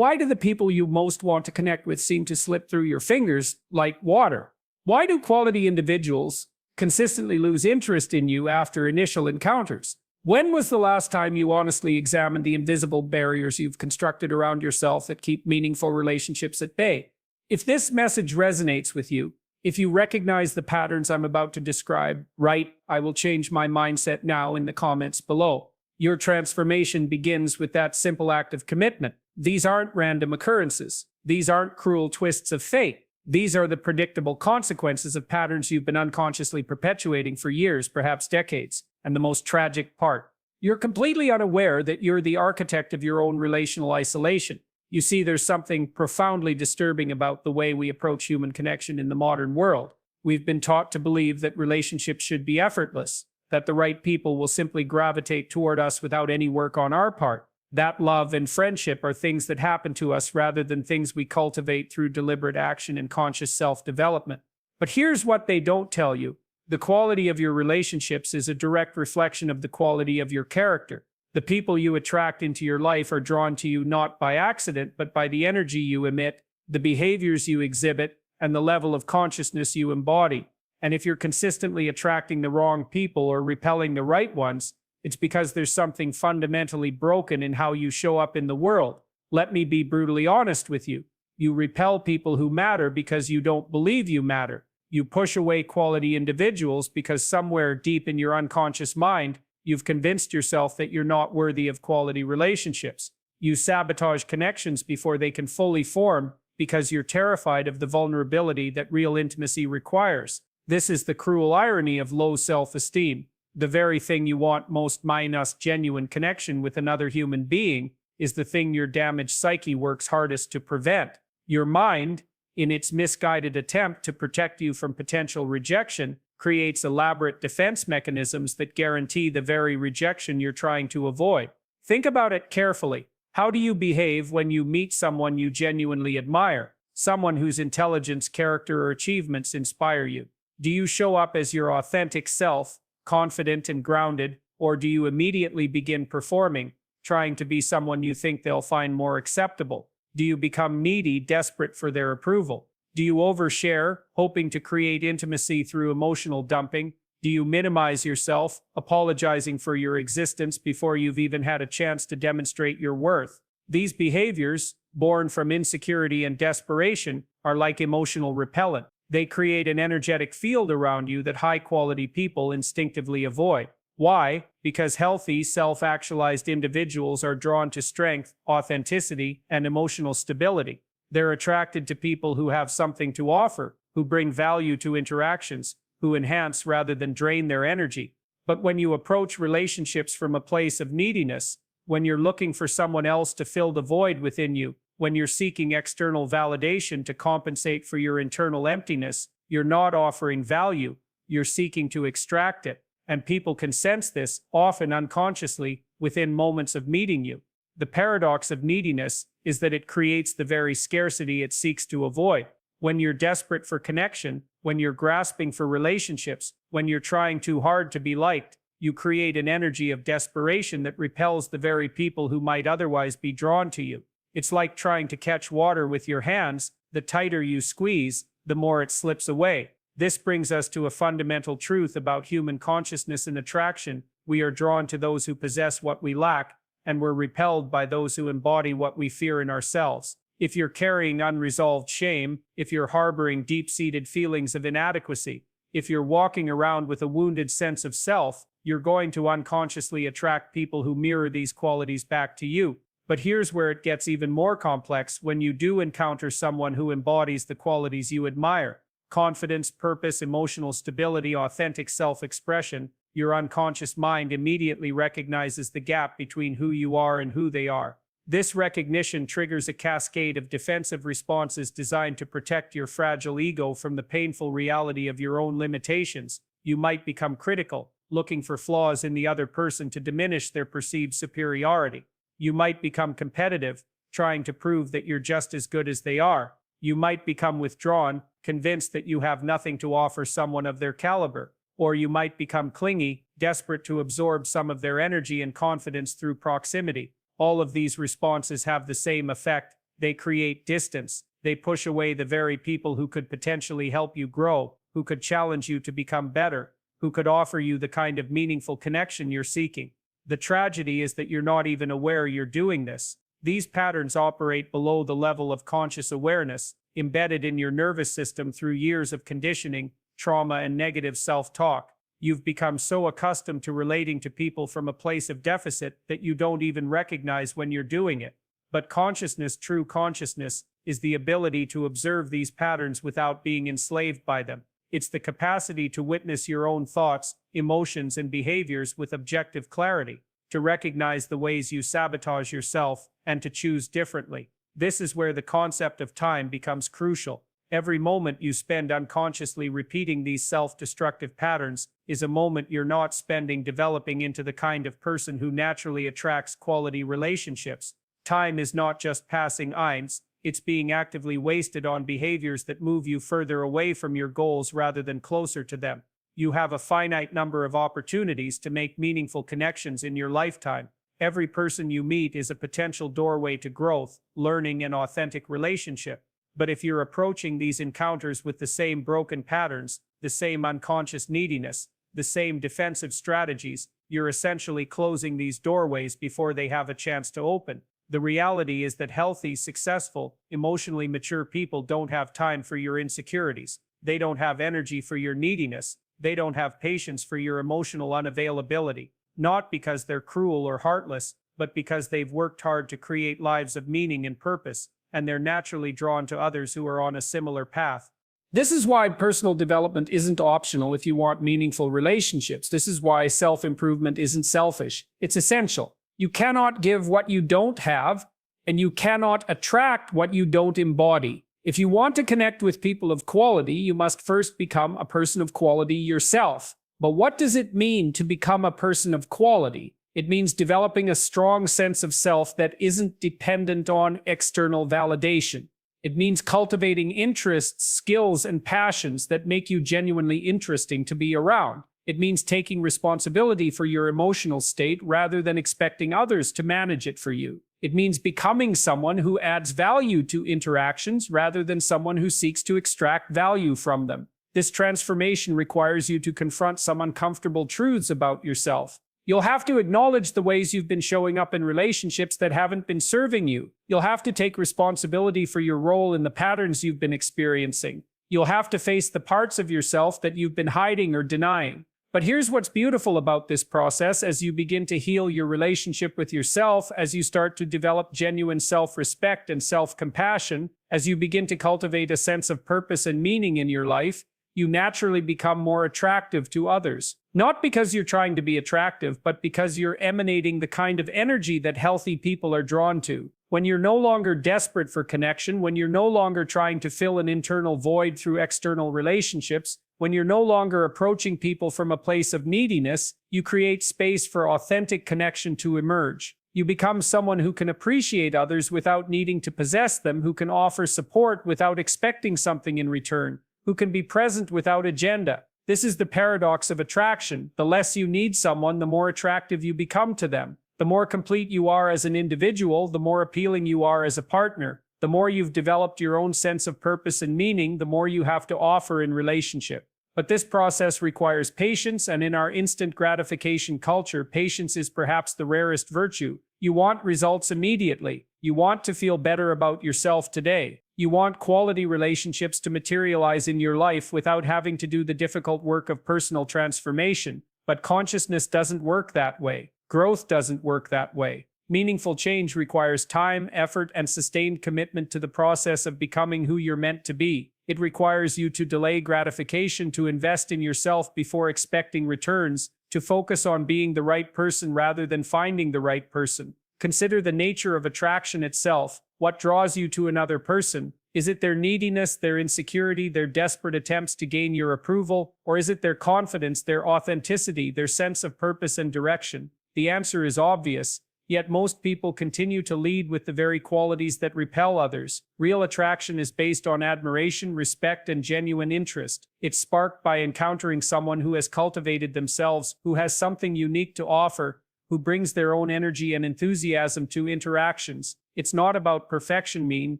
Why do the people you most want to connect with seem to slip through your fingers like water? Why do quality individuals consistently lose interest in you after initial encounters? When was the last time you honestly examined the invisible barriers you've constructed around yourself that keep meaningful relationships at bay? If this message resonates with you, if you recognize the patterns I'm about to describe, write "I will change my mindset now" in the comments below. Your transformation begins with that simple act of commitment. These aren't random occurrences. These aren't cruel twists of fate. These are the predictable consequences of patterns you've been unconsciously perpetuating for years, perhaps decades. And the most tragic part, you're completely unaware that you're the architect of your own relational isolation. You see, there's something profoundly disturbing about the way we approach human connection in the modern world. We've been taught to believe that relationships should be effortless, that the right people will simply gravitate toward us without any work on our part. That love and friendship are things that happen to us rather than things we cultivate through deliberate action and conscious self-development. But here's what they don't tell you. The quality of your relationships is a direct reflection of the quality of your character. The people you attract into your life are drawn to you not by accident, but by the energy you emit, the behaviors you exhibit, and the level of consciousness you embody. And if you're consistently attracting the wrong people or repelling the right ones, it's because there's something fundamentally broken in how you show up in the world. Let me be brutally honest with you. You repel people who matter because you don't believe you matter. You push away quality individuals because somewhere deep in your unconscious mind, you've convinced yourself that you're not worthy of quality relationships. You sabotage connections before they can fully form because you're terrified of the vulnerability that real intimacy requires. This is the cruel irony of low self-esteem. The very thing you want most, minus genuine connection with another human being, is the thing your damaged psyche works hardest to prevent. Your mind, in its misguided attempt to protect you from potential rejection, creates elaborate defense mechanisms that guarantee the very rejection you're trying to avoid. Think about it carefully. How do you behave when you meet someone you genuinely admire, someone whose intelligence, character, or achievements inspire you? Do you show up as your authentic self, confident and grounded, or do you immediately begin performing, trying to be someone you think they'll find more acceptable? Do you become needy, desperate for their approval? Do you overshare, hoping to create intimacy through emotional dumping? Do you minimize yourself, apologizing for your existence before you've even had a chance to demonstrate your worth? These behaviors, born from insecurity and desperation, are like emotional repellent. They create an energetic field around you that high-quality people instinctively avoid. Why? Because healthy, self-actualized individuals are drawn to strength, authenticity, and emotional stability. They're attracted to people who have something to offer, who bring value to interactions, who enhance rather than drain their energy. But when you approach relationships from a place of neediness, when you're looking for someone else to fill the void within you, when you're seeking external validation to compensate for your internal emptiness, you're not offering value, you're seeking to extract it. And people can sense this, often unconsciously, within moments of meeting you. The paradox of neediness is that it creates the very scarcity it seeks to avoid. When you're desperate for connection, when you're grasping for relationships, when you're trying too hard to be liked, you create an energy of desperation that repels the very people who might otherwise be drawn to you. It's like trying to catch water with your hands. The tighter you squeeze, the more it slips away. This brings us to a fundamental truth about human consciousness and attraction. We are drawn to those who possess what we lack, and we're repelled by those who embody what we fear in ourselves. If you're carrying unresolved shame, if you're harboring deep-seated feelings of inadequacy, if you're walking around with a wounded sense of self, you're going to unconsciously attract people who mirror these qualities back to you. But here's where it gets even more complex. When you do encounter someone who embodies the qualities you admire, confidence, purpose, emotional stability, authentic self-expression, your unconscious mind immediately recognizes the gap between who you are and who they are. This recognition triggers a cascade of defensive responses designed to protect your fragile ego from the painful reality of your own limitations. You might become critical, looking for flaws in the other person to diminish their perceived superiority. You might become competitive, trying to prove that you're just as good as they are. You might become withdrawn, convinced that you have nothing to offer someone of their caliber. Or you might become clingy, desperate to absorb some of their energy and confidence through proximity. All of these responses have the same effect. They create distance. They push away the very people who could potentially help you grow, who could challenge you to become better, who could offer you the kind of meaningful connection you're seeking. The tragedy is that you're not even aware you're doing this. These patterns operate below the level of conscious awareness, embedded in your nervous system through years of conditioning, trauma, and negative self-talk. You've become so accustomed to relating to people from a place of deficit that you don't even recognize when you're doing it. But consciousness, true consciousness, is the ability to observe these patterns without being enslaved by them. It's the capacity to witness your own thoughts, emotions, and behaviors with objective clarity, to recognize the ways you sabotage yourself, and to choose differently. This is where the concept of time becomes crucial. Every moment you spend unconsciously repeating these self-destructive patterns is a moment you're not spending developing into the kind of person who naturally attracts quality relationships. Time is not just passing eins, it's being actively wasted on behaviors that move you further away from your goals rather than closer to them. You have a finite number of opportunities to make meaningful connections in your lifetime. Every person you meet is a potential doorway to growth, learning, and authentic relationship. But if you're approaching these encounters with the same broken patterns, the same unconscious neediness, the same defensive strategies, you're essentially closing these doorways before they have a chance to open. The reality is that healthy, successful, emotionally mature people don't have time for your insecurities. They don't have energy for your neediness. They don't have patience for your emotional unavailability. Not because they're cruel or heartless, but because they've worked hard to create lives of meaning and purpose, and they're naturally drawn to others who are on a similar path. This is why personal development isn't optional if you want meaningful relationships. This is why self-improvement isn't selfish. It's essential. You cannot give what you don't have, and you cannot attract what you don't embody. If you want to connect with people of quality, you must first become a person of quality yourself. But what does it mean to become a person of quality? It means developing a strong sense of self that isn't dependent on external validation. It means cultivating interests, skills, and passions that make you genuinely interesting to be around. It means taking responsibility for your emotional state rather than expecting others to manage it for you. It means becoming someone who adds value to interactions rather than someone who seeks to extract value from them. This transformation requires you to confront some uncomfortable truths about yourself. You'll have to acknowledge the ways you've been showing up in relationships that haven't been serving you. You'll have to take responsibility for your role in the patterns you've been experiencing. You'll have to face the parts of yourself that you've been hiding or denying. But here's what's beautiful about this process: as you begin to heal your relationship with yourself, as you start to develop genuine self-respect and self-compassion, as you begin to cultivate a sense of purpose and meaning in your life, you naturally become more attractive to others. Not because you're trying to be attractive, but because you're emanating the kind of energy that healthy people are drawn to. When you're no longer desperate for connection, when you're no longer trying to fill an internal void through external relationships, when you're no longer approaching people from a place of neediness, you create space for authentic connection to emerge. You become someone who can appreciate others without needing to possess them, who can offer support without expecting something in return, who can be present without agenda. This is the paradox of attraction. The less you need someone, the more attractive you become to them. The more complete you are as an individual, the more appealing you are as a partner. The more you've developed your own sense of purpose and meaning, the more you have to offer in relationship. But this process requires patience, and in our instant gratification culture, patience is perhaps the rarest virtue. You want results immediately. You want to feel better about yourself today. You want quality relationships to materialize in your life without having to do the difficult work of personal transformation. But consciousness doesn't work that way. Growth doesn't work that way. Meaningful change requires time, effort, and sustained commitment to the process of becoming who you're meant to be. It requires you to delay gratification, to invest in yourself before expecting returns, to focus on being the right person rather than finding the right person. Consider the nature of attraction itself. What draws you to another person? Is it their neediness, their insecurity, their desperate attempts to gain your approval? Or is it their confidence, their authenticity, their sense of purpose and direction? The answer is obvious. Yet most people continue to lead with the very qualities that repel others. Real attraction is based on admiration, respect, and genuine interest. It's sparked by encountering someone who has cultivated themselves, who has something unique to offer, who brings their own energy and enthusiasm to interactions. It's not about perfection,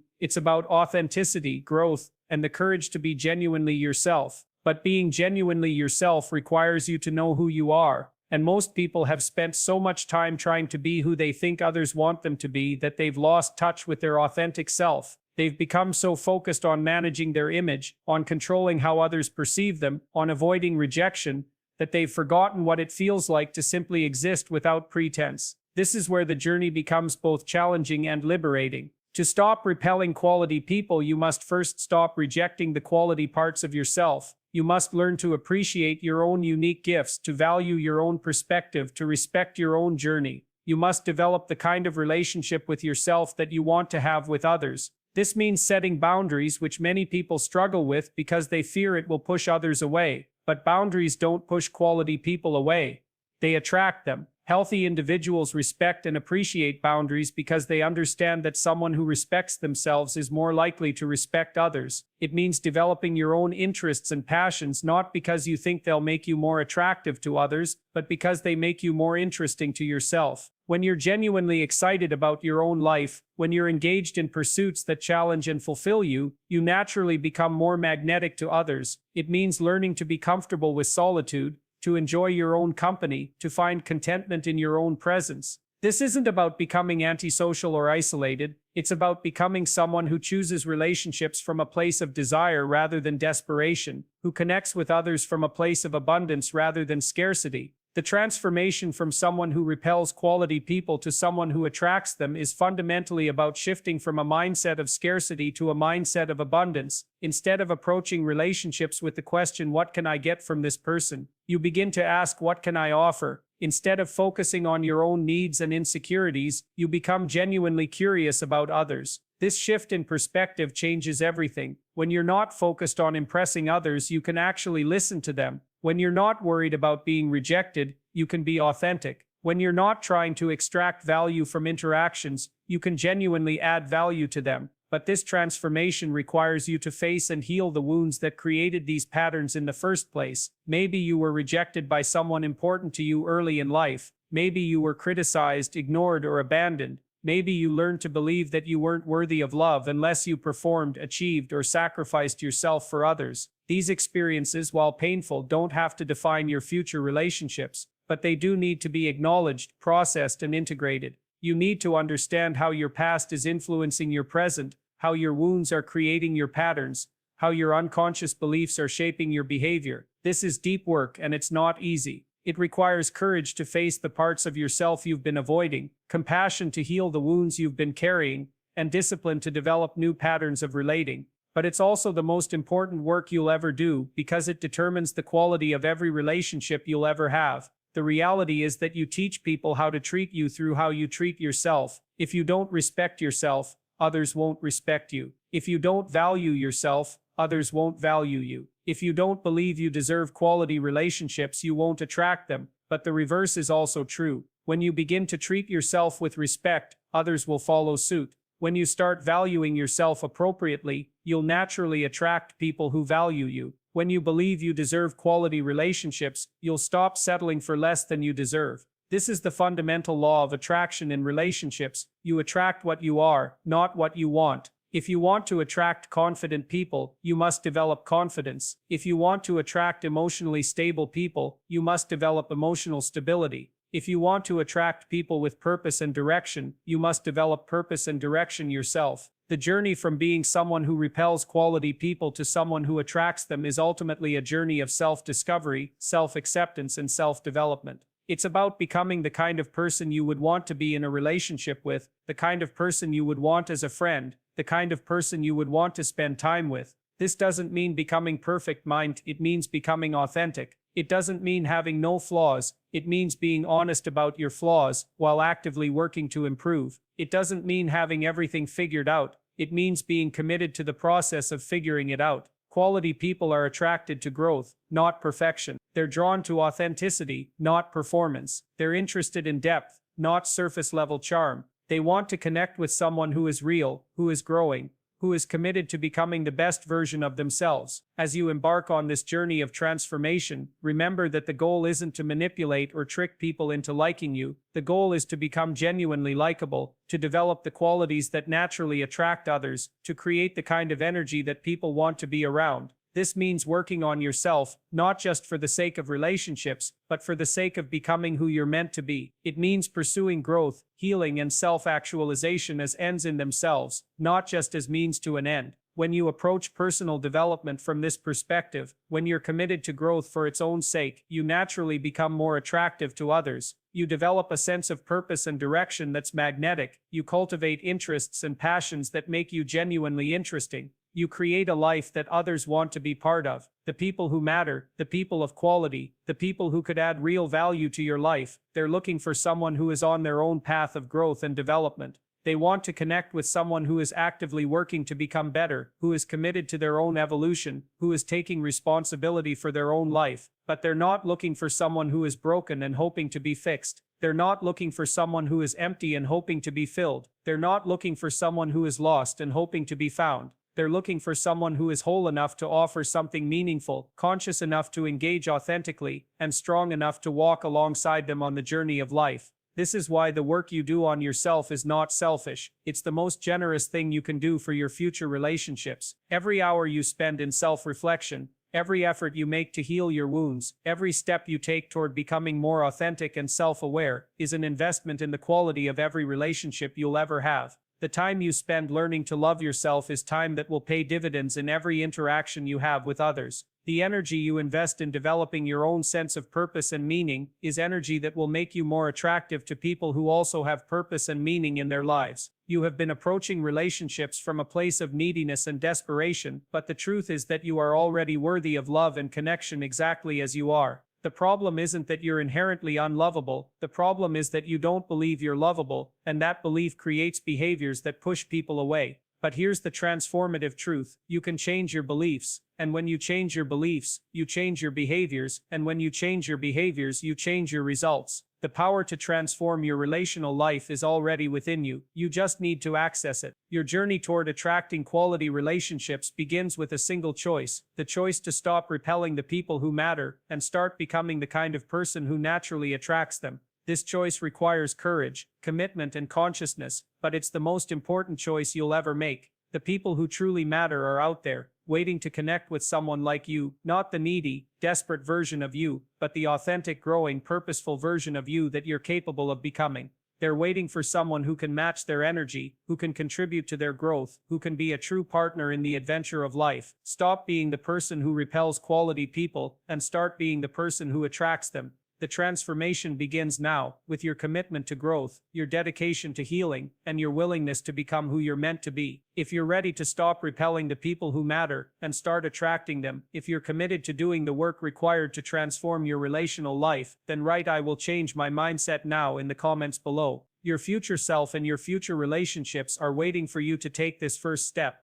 it's about authenticity, growth, and the courage to be genuinely yourself. But being genuinely yourself requires you to know who you are. And most people have spent so much time trying to be who they think others want them to be that they've lost touch with their authentic self. They've become so focused on managing their image, on controlling how others perceive them, on avoiding rejection, that they've forgotten what it feels like to simply exist without pretense. This is where the journey becomes both challenging and liberating. To stop repelling quality people, you must first stop rejecting the quality parts of yourself. You must learn to appreciate your own unique gifts, to value your own perspective, to respect your own journey. You must develop the kind of relationship with yourself that you want to have with others. This means setting boundaries, which many people struggle with because they fear it will push others away. But boundaries don't push quality people away. They attract them. Healthy individuals respect and appreciate boundaries because they understand that someone who respects themselves is more likely to respect others. It means developing your own interests and passions not because you think they'll make you more attractive to others, but because they make you more interesting to yourself. When you're genuinely excited about your own life, when you're engaged in pursuits that challenge and fulfill you, you naturally become more magnetic to others. It means learning to be comfortable with solitude, to enjoy your own company, to find contentment in your own presence. This isn't about becoming antisocial or isolated, it's about becoming someone who chooses relationships from a place of desire rather than desperation, who connects with others from a place of abundance rather than scarcity. The transformation from someone who repels quality people to someone who attracts them is fundamentally about shifting from a mindset of scarcity to a mindset of abundance. Instead of approaching relationships with the question, "What can I get from this person?" you begin to ask, "What can I offer?" Instead of focusing on your own needs and insecurities, you become genuinely curious about others. This shift in perspective changes everything. When you're not focused on impressing others, you can actually listen to them. When you're not worried about being rejected, you can be authentic. When you're not trying to extract value from interactions, you can genuinely add value to them. But this transformation requires you to face and heal the wounds that created these patterns in the first place. Maybe you were rejected by someone important to you early in life. Maybe you were criticized, ignored, or abandoned. Maybe you learned to believe that you weren't worthy of love unless you performed, achieved, or sacrificed yourself for others. These experiences, while painful, don't have to define your future relationships, but they do need to be acknowledged, processed, and integrated. You need to understand how your past is influencing your present, how your wounds are creating your patterns, how your unconscious beliefs are shaping your behavior. This is deep work, and it's not easy. It requires courage to face the parts of yourself you've been avoiding, compassion to heal the wounds you've been carrying, and discipline to develop new patterns of relating. But it's also the most important work you'll ever do because it determines the quality of every relationship you'll ever have. The reality is that you teach people how to treat you through how you treat yourself. If you don't respect yourself, others won't respect you. If you don't value yourself, others won't value you. If you don't believe you deserve quality relationships, you won't attract them. But the reverse is also true. When you begin to treat yourself with respect, others will follow suit. When you start valuing yourself appropriately, you'll naturally attract people who value you. When you believe you deserve quality relationships, you'll stop settling for less than you deserve. This is the fundamental law of attraction in relationships. You attract what you are, not what you want. If you want to attract confident people, you must develop confidence. If you want to attract emotionally stable people, you must develop emotional stability. If you want to attract people with purpose and direction, you must develop purpose and direction yourself. The journey from being someone who repels quality people to someone who attracts them is ultimately a journey of self-discovery, self-acceptance, and self-development. It's about becoming the kind of person you would want to be in a relationship with, the kind of person you would want as a friend, the kind of person you would want to spend time with. This doesn't mean becoming perfect, it means becoming authentic. It doesn't mean having no flaws, it means being honest about your flaws while actively working to improve. It doesn't mean having everything figured out, it means being committed to the process of figuring it out. Quality people are attracted to growth, not perfection. They're drawn to authenticity, not performance. They're interested in depth, not surface-level charm. They want to connect with someone who is real, who is growing, who is committed to becoming the best version of themselves. As you embark on this journey of transformation, remember that the goal isn't to manipulate or trick people into liking you. The goal is to become genuinely likable, to develop the qualities that naturally attract others, to create the kind of energy that people want to be around. This means working on yourself, not just for the sake of relationships, but for the sake of becoming who you're meant to be. It means pursuing growth, healing, and self-actualization as ends in themselves, not just as means to an end. When you approach personal development from this perspective, when you're committed to growth for its own sake, you naturally become more attractive to others. You develop a sense of purpose and direction that's magnetic. You cultivate interests and passions that make you genuinely interesting. You create a life that others want to be part of. The people who matter, the people of quality, the people who could add real value to your life, they're looking for someone who is on their own path of growth and development. They want to connect with someone who is actively working to become better, who is committed to their own evolution, who is taking responsibility for their own life. But they're not looking for someone who is broken and hoping to be fixed. They're not looking for someone who is empty and hoping to be filled. They're not looking for someone who is lost and hoping to be found. They're looking for someone who is whole enough to offer something meaningful, conscious enough to engage authentically, and strong enough to walk alongside them on the journey of life. This is why the work you do on yourself is not selfish. It's the most generous thing you can do for your future relationships. Every hour you spend in self-reflection, every effort you make to heal your wounds, every step you take toward becoming more authentic and self-aware, is an investment in the quality of every relationship you'll ever have. The time you spend learning to love yourself is time that will pay dividends in every interaction you have with others. The energy you invest in developing your own sense of purpose and meaning is energy that will make you more attractive to people who also have purpose and meaning in their lives. You have been approaching relationships from a place of neediness and desperation, but the truth is that you are already worthy of love and connection exactly as you are. The problem isn't that you're inherently unlovable, the problem is that you don't believe you're lovable, and that belief creates behaviors that push people away. But here's the transformative truth: you can change your beliefs, and when you change your beliefs, you change your behaviors, and when you change your behaviors, you change your results. The power to transform your relational life is already within you. You just need to access it. Your journey toward attracting quality relationships begins with a single choice: the choice to stop repelling the people who matter and start becoming the kind of person who naturally attracts them. This choice requires courage, commitment, and consciousness, but it's the most important choice you'll ever make. The people who truly matter are out there, waiting to connect with someone like you, not the needy, desperate version of you, but the authentic, growing, purposeful version of you that you're capable of becoming. They're waiting for someone who can match their energy, who can contribute to their growth, who can be a true partner in the adventure of life. Stop being the person who repels quality people, and start being the person who attracts them. The transformation begins now, with your commitment to growth, your dedication to healing, and your willingness to become who you're meant to be. If you're ready to stop repelling the people who matter and start attracting them, if you're committed to doing the work required to transform your relational life, then write "I will change my mindset now" in the comments below. Your future self and your future relationships are waiting for you to take this first step.